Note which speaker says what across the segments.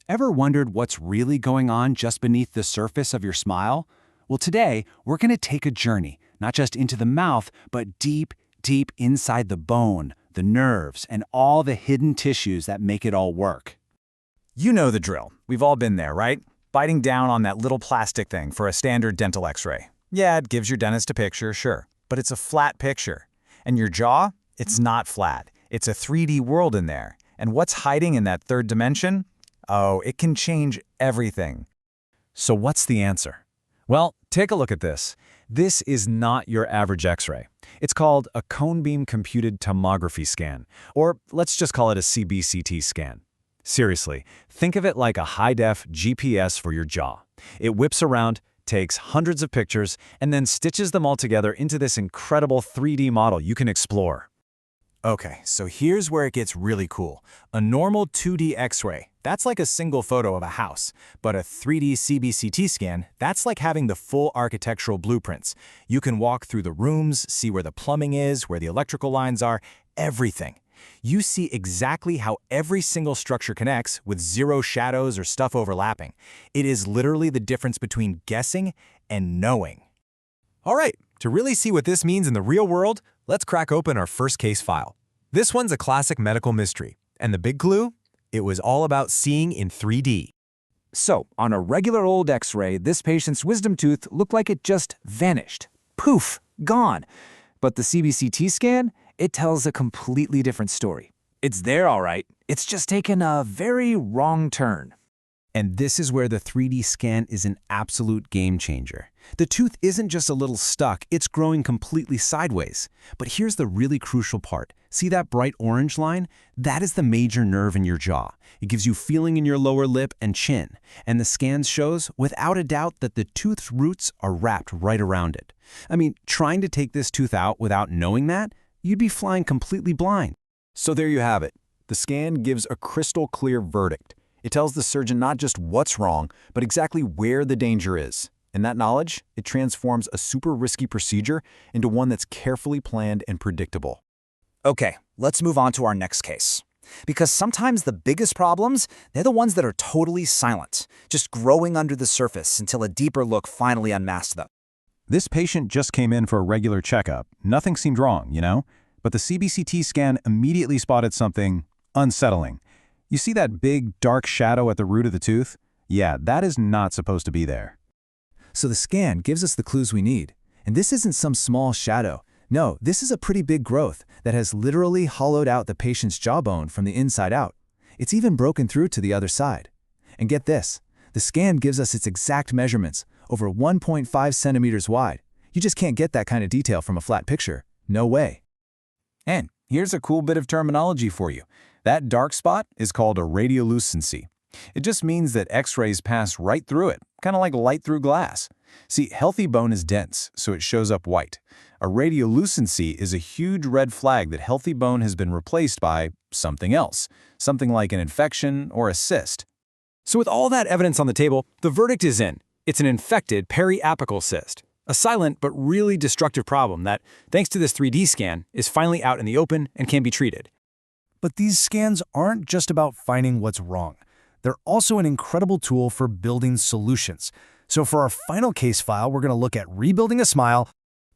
Speaker 1: Ever wondered what's really going on just beneath the surface of your smile? Well, today, we're going to take a journey, not just into the mouth, but deep, deep inside the bone, the nerves, and all the hidden tissues that make it all work.
Speaker 2: You know the drill. We've all been there, right? Biting down on that little plastic thing for a standard dental x-ray. Yeah, it gives your dentist a picture, sure, but it's a flat picture. And your jaw? It's not flat. It's a 3D world in there. And what's hiding in that third dimension? Oh, it can change everything. So what's the answer? Well, take a look at this. This is not your average x-ray. It's called a Cone Beam Computed Tomography scan, or let's just call it a CBCT scan. Seriously, think of it like a high-def GPS for your jaw. It whips around, takes hundreds of pictures, and then stitches them all together into this incredible 3D model you can explore. Okay, so here's where it gets really cool. A normal 2D x-ray, that's like a single photo of a house. But a 3D CBCT scan, that's like having the full architectural blueprints. You can walk through the rooms, see where the plumbing is, where the electrical lines are, everything. You see exactly how every single structure connects with zero shadows or stuff overlapping. It is literally the difference between guessing and knowing. All right, to really see what this means in the real world, let's crack open our first case file. This one's a classic medical mystery, and the big clue? It was all about seeing in 3D.
Speaker 3: So, on a regular old x-ray, this patient's wisdom tooth looked like it just vanished. Poof, gone. But the CBCT scan, it tells a completely different story. It's there all right, it's just taken a very wrong turn.
Speaker 1: And this is where the 3D scan is an absolute game changer. The tooth isn't just a little stuck, it's growing completely sideways. But here's the really crucial part. See that bright orange line? That is the major nerve in your jaw. It gives you feeling in your lower lip and chin. And the scan shows, without a doubt, that the tooth's roots are wrapped right around it. I mean, trying to take this tooth out without knowing that, you'd be flying completely blind.
Speaker 2: So there you have it. The scan gives a crystal clear verdict. It tells the surgeon not just what's wrong, but exactly where the danger is. And that knowledge, it transforms a super risky procedure into one that's carefully planned and predictable.
Speaker 3: Okay, let's move on to our next case. Because sometimes the biggest problems, they're the ones that are totally silent, just growing under the surface until a deeper look finally unmasks them.
Speaker 4: This patient just came in for a regular checkup. Nothing seemed wrong, you know? But the CBCT scan immediately spotted something unsettling. You see that big, dark shadow at the root of the tooth? Yeah, that is not supposed to be there.
Speaker 3: So the scan gives us the clues we need. And this isn't some small shadow. No, this is a pretty big growth that has literally hollowed out the patient's jawbone from the inside out. It's even broken through to the other side. And get this, the scan gives us its exact measurements, over 1.5 centimeters wide. You just can't get that kind of detail from a flat picture. No way.
Speaker 2: And here's a cool bit of terminology for you. That dark spot is called a radiolucency. It just means that x-rays pass right through it, kind of like light through glass. See, healthy bone is dense, so it shows up white. A radiolucency is a huge red flag that healthy bone has been replaced by something else, something like an infection or a cyst. So with all that evidence on the table, the verdict is in. It's an infected periapical cyst, a silent but really destructive problem that, thanks to this 3D scan, is finally out in the open and can be treated.
Speaker 5: But these scans aren't just about finding what's wrong. They're also an incredible tool for building solutions. So for our final case file, we're going to look at rebuilding a smile.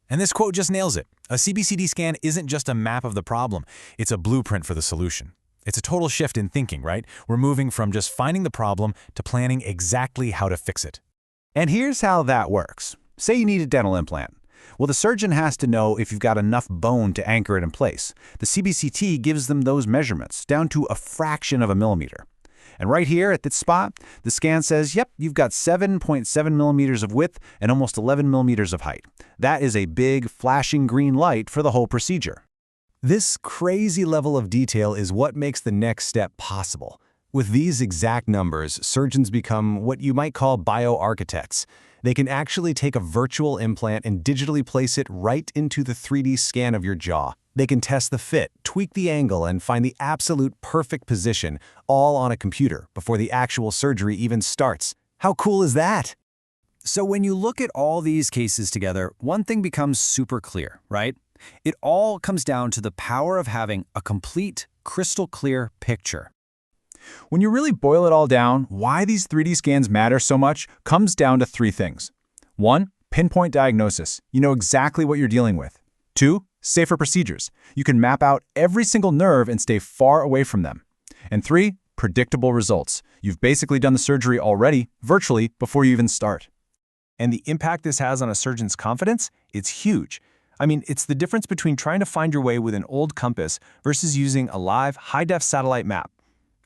Speaker 2: And this quote just nails it. A CBCT scan isn't just a map of the problem, it's a blueprint for the solution. It's a total shift in thinking, right? We're moving from just finding the problem to planning exactly how to fix it.
Speaker 4: And here's how that works. Say you need a dental implant. Well, the surgeon has to know if you've got enough bone to anchor it in place. The CBCT gives them those measurements, down to a fraction of a millimeter. And right here at this spot, the scan says, yep, you've got 7.7 millimeters of width and almost 11 millimeters of height. That is a big, flashing green light for the whole procedure.
Speaker 2: This crazy level of detail is what makes the next step possible. With these exact numbers, surgeons become what you might call bioarchitects. They can actually take a virtual implant and digitally place it right into the 3D scan of your jaw. They can test the fit, tweak the angle, and find the absolute perfect position, all on a computer, before the actual surgery even starts. How cool is that?
Speaker 1: So when you look at all these cases together, one thing becomes super clear, right? It all comes down to the power of having a complete, crystal clear picture.
Speaker 2: When you really boil it all down, why these 3D scans matter so much comes down to three things. 1. Pinpoint diagnosis. You know exactly what you're dealing with. 2. Safer procedures. You can map out every single nerve and stay far away from them. And 3. Predictable results. You've basically done the surgery already, virtually, before you even start.
Speaker 1: And the impact this has on a surgeon's confidence? It's huge. I mean, it's the difference between trying to find your way with an old compass versus using a live, high-def satellite map.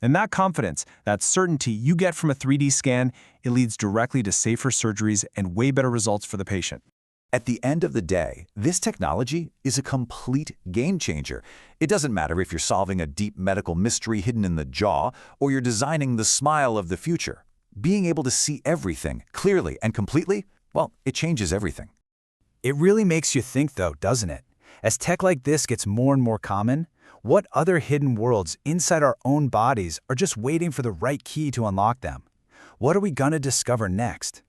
Speaker 1: And that confidence, that certainty you get from a 3D scan, it leads directly to safer surgeries and way better results for the patient.
Speaker 4: At the end of the day, this technology is a complete game changer. It doesn't matter if you're solving a deep medical mystery hidden in the jaw or you're designing the smile of the future. Being able to see everything clearly and completely, well, it changes everything.
Speaker 2: It really makes you think, though, doesn't it? As tech like this gets more and more common, what other hidden worlds inside our own bodies are just waiting for the right key to unlock them? What are we gonna discover next?